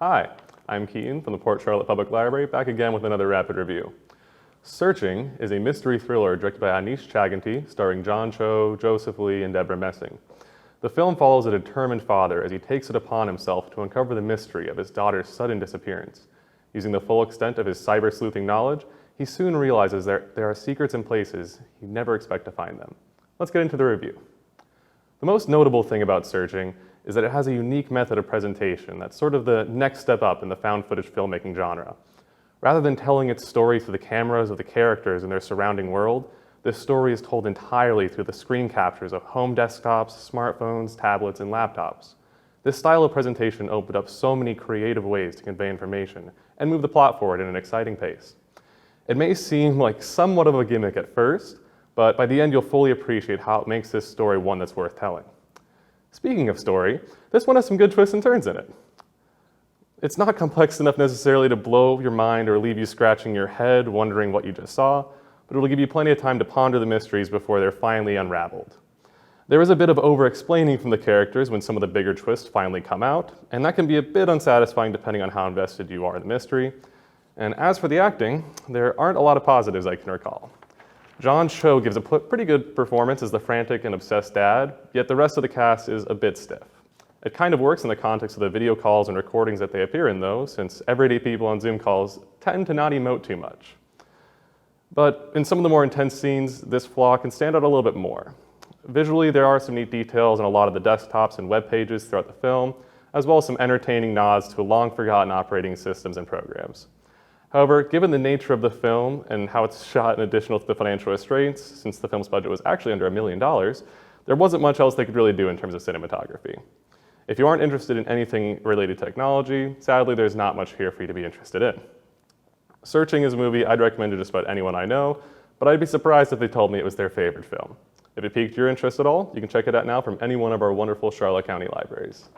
Hi, I'm Keaton from the Port Charlotte Public Library, back again with another rapid review. Searching is a mystery thriller directed by Anish Chaganty, starring John Cho, Joseph Lee, and Deborah Messing. The film follows a determined father as he takes it upon himself to uncover the mystery of his daughter's sudden disappearance. Using the full extent of his cyber-sleuthing knowledge, he soon realizes there are secrets in places he'd never expect to find them. Let's get into the review. The most notable thing about Searching is that it has a unique method of presentation that's sort of the next step up in the found footage filmmaking genre. Rather than telling its story through the cameras of the characters and their surrounding world, this story is told entirely through the screen captures of home desktops, smartphones, tablets, and laptops. This style of presentation opened up so many creative ways to convey information and move the plot forward at an exciting pace. It may seem like somewhat of a gimmick at first, but by the end you'll fully appreciate how it makes this story one that's worth telling. Speaking of story, this one has some good twists and turns in it. It's not complex enough necessarily to blow your mind or leave you scratching your head wondering what you just saw, but it'll give you plenty of time to ponder the mysteries before they're finally unraveled. There is a bit of over-explaining from the characters when some of the bigger twists finally come out, and that can be a bit unsatisfying depending on how invested you are in the mystery. And as for the acting, there aren't a lot of positives I can recall. John Cho gives a pretty good performance as the frantic and obsessed dad, yet the rest of the cast is a bit stiff. It kind of works in the context of the video calls and recordings that they appear in though, since everyday people on Zoom calls tend to not emote too much. But in some of the more intense scenes, this flaw can stand out a little bit more. Visually, there are some neat details on a lot of the desktops and web pages throughout the film, as well as some entertaining nods to long-forgotten operating systems and programs. However, given the nature of the film and how it's shot in addition to the financial restraints, since the film's budget was actually under $1 million, there wasn't much else they could really do in terms of cinematography. If you aren't interested in anything related to technology, sadly there's not much here for you to be interested in. Searching is a movie I'd recommend to just about anyone I know, but I'd be surprised if they told me it was their favorite film. If it piqued your interest at all, you can check it out now from any one of our wonderful Charlotte County libraries.